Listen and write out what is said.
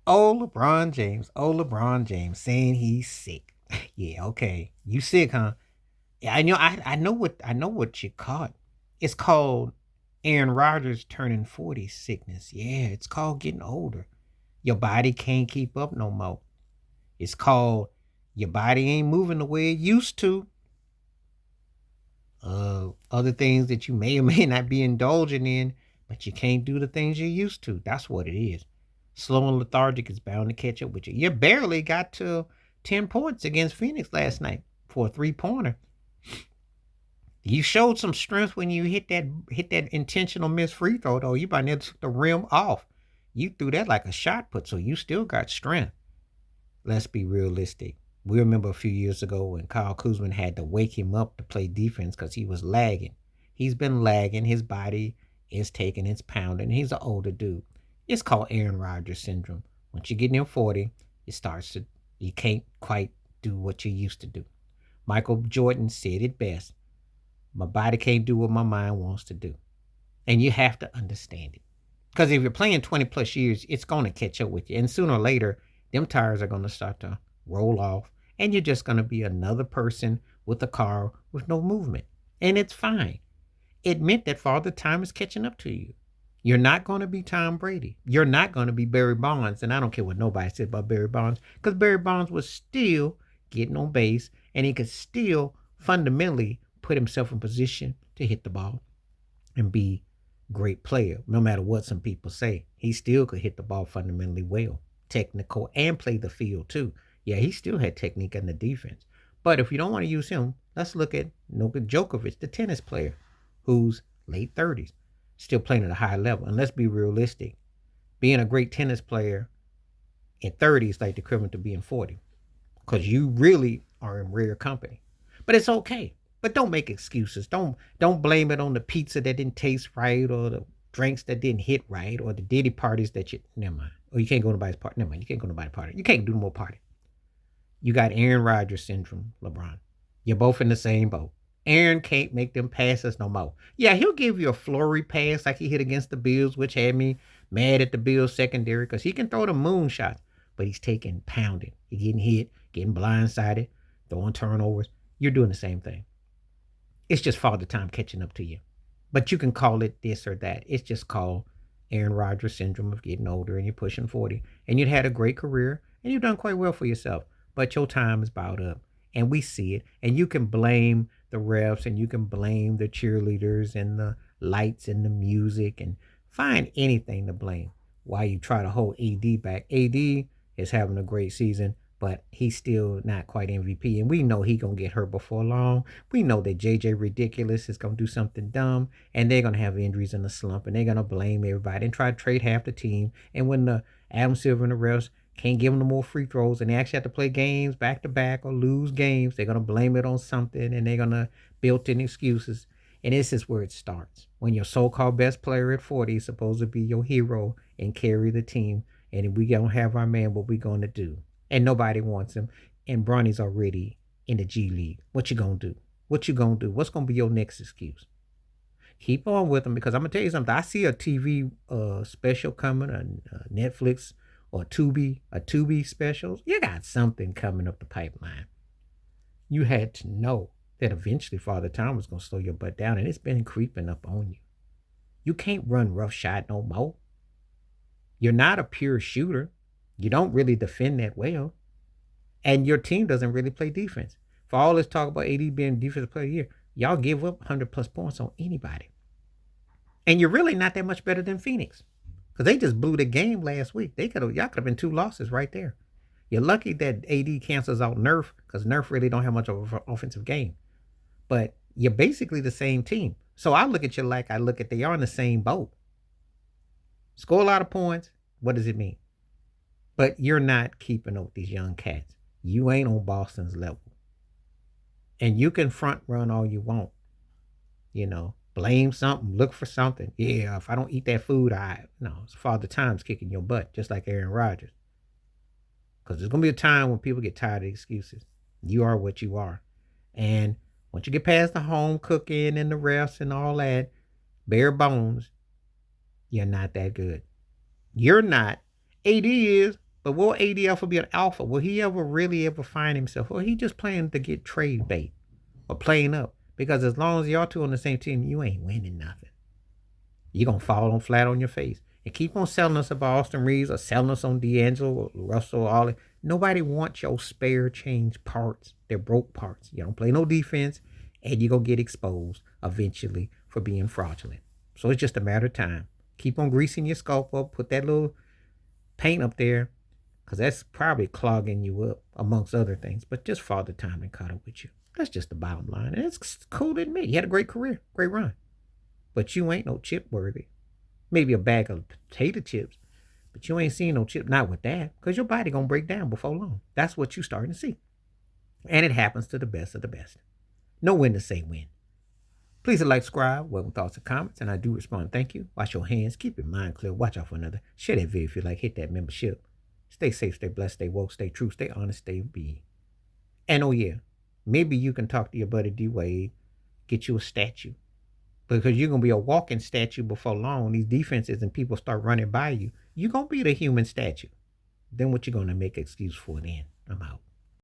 Oh, LeBron James. Oh, LeBron James saying he's sick. Yeah, okay. You sick, huh? Yeah, I know what you caught. It's called Aaron Rodgers turning 40 sickness. Yeah, it's called getting older. Your body can't keep up no more. It's called your body ain't moving the way it used to. Other things that you may or may not be indulging in, but you can't do the things you used to. That's what it is. Slow and lethargic is bound to catch up with you. You barely got to 10 points against Phoenix last night for a three-pointer. You showed some strength when you hit that intentional missed free throw though. You about near took the rim off. You threw that like a shot put, so you still got strength. Let's be realistic. We remember a few years ago when Kyle Kuzma had to wake him up to play defense because he was lagging. He's been lagging. His body is taking its pounding. He's an older dude. It's called Aaron Rodgers syndrome. Once you get near 40, it starts to you can't quite do what you used to do. Michael Jordan said it best. My body can't do what my mind wants to do. And you have to understand it. Because if you're playing 20 plus years, it's going to catch up with you. And sooner or later, them tires are going to start to roll off. And you're just going to be another person with a car with no movement. And it's fine. Admit that Father Time is catching up to you. You're not going to be Tom Brady. You're not going to be Barry Bonds. And I don't care what nobody said about Barry Bonds, because Barry Bonds was still getting on base and he could still fundamentally put himself in position to hit the ball and be great player, no matter what some people say. He still could hit the ball fundamentally well, technical, and play the field too. Yeah, he still had technique in the defense. But if you don't want to use him, let's look at Novak Djokovic, the tennis player, who's late 30s, still playing at a high level. And let's be realistic. Being a great tennis player in 30 is like the equivalent to being 40, because you really are in rare company. But it's okay. But don't make excuses. Don't blame it on the pizza that didn't taste right, or the drinks that didn't hit right, or the Diddy parties that you never mind. Or you can't go to nobody's party. Never mind. You can't go to nobody's party. You can't do no more party. You got Aaron Rodgers syndrome, LeBron. You're both in the same boat. Aaron can't make them passes no more. Yeah, he'll give you a flurry pass like he hit against the Bills, which had me mad at the Bills secondary, because he can throw the moon shots, but he's taking pounding. He's getting hit, getting blindsided, throwing turnovers. You're doing the same thing. It's just Father Time catching up to you. But you can call it this or that. It's just called Aaron Rodgers syndrome of getting older and you're pushing 40. And you've had a great career and you've done quite well for yourself. But your time is bowed up. And we see it. And you can blame the refs and you can blame the cheerleaders and the lights and the music and find anything to blame while you try to hold AD back. AD is having a great season, but he's still not quite MVP. And we know he gonna get hurt before long. We know that JJ Ridiculous is gonna do something dumb, and they're gonna have injuries in the slump, and they're gonna blame everybody and try to trade half the team. And when the Adam Silver and the refs can't give them no more free throws, and they actually have to play games back to back or lose games, they're gonna blame it on something, and they're gonna build in excuses. And this is where it starts. When your so-called best player at 40 is supposed to be your hero and carry the team, and we don't have our man, what we gonna do? And nobody wants him. And Bronny's already in the G League. What you gonna do? What you gonna do? What's gonna be your next excuse? Keep on with him, because I'm gonna tell you something. I see a TV special coming, a Netflix or a Tubi specials. You got something coming up the pipeline. You had to know that eventually Father Time was gonna slow your butt down, and it's been creeping up on you. You can't run roughshod no more. You're not a pure shooter. You don't really defend that well. And your team doesn't really play defense. For all this talk about AD being defensive player of the year, y'all give up 100 plus points on anybody. And you're really not that much better than Phoenix, because they just blew the game last week. Y'all could have been two losses right there. You're lucky that AD cancels out Nerf, because Nerf really don't have much of an offensive game. But you're basically the same team. So I look at you like I look at they are in the same boat. Score a lot of points. What does it mean? But you're not keeping up with these young cats. You ain't on Boston's level. And you can front run all you want. Blame something, look for something. Yeah, if I don't eat that food, it's Father Time's kicking your butt, just like Aaron Rodgers. Because there's going to be a time when people get tired of excuses. You are what you are. And once you get past the home cooking and the refs and all that, bare bones, you're not that good. You're not. AD is, But will AD ever be an alpha? Will he ever really ever find himself? Or he just playing to get trade bait or playing up? Because as long as y'all two on the same team, you ain't winning nothing. You're going to fall on flat on your face. And keep on selling us about Austin Reeves or selling us on D'Angelo or Russell, all that. Nobody wants your spare change parts. They're broke parts. You don't play no defense, and you're going to get exposed eventually for being fraudulent. So it's just a matter of time. Keep on greasing your scope up. Put that little paint up there, because that's probably clogging you up, amongst other things. But just Father Time and caught up with you. That's just the bottom line. And it's cool to admit. You had a great career, great run. But you ain't no chip worthy. Maybe a bag of potato chips, but you ain't seen no chip, not with that, because your body gonna break down before long. That's what you starting to see. And it happens to the best of the best. Know when to say when. Please like, subscribe, welcome thoughts and comments, and I do respond. Thank you. Wash your hands, keep your mind clear, watch out for another. Share that video if you like, hit that membership. Stay safe, stay blessed, stay woke, stay true, stay honest, stay be. And oh yeah, maybe you can talk to your buddy D Wade, get you a statue. Because you're going to be a walking statue before long. These defenses and people start running by you. You're going to be the human statue. Then what you going to make excuse for then? I'm out.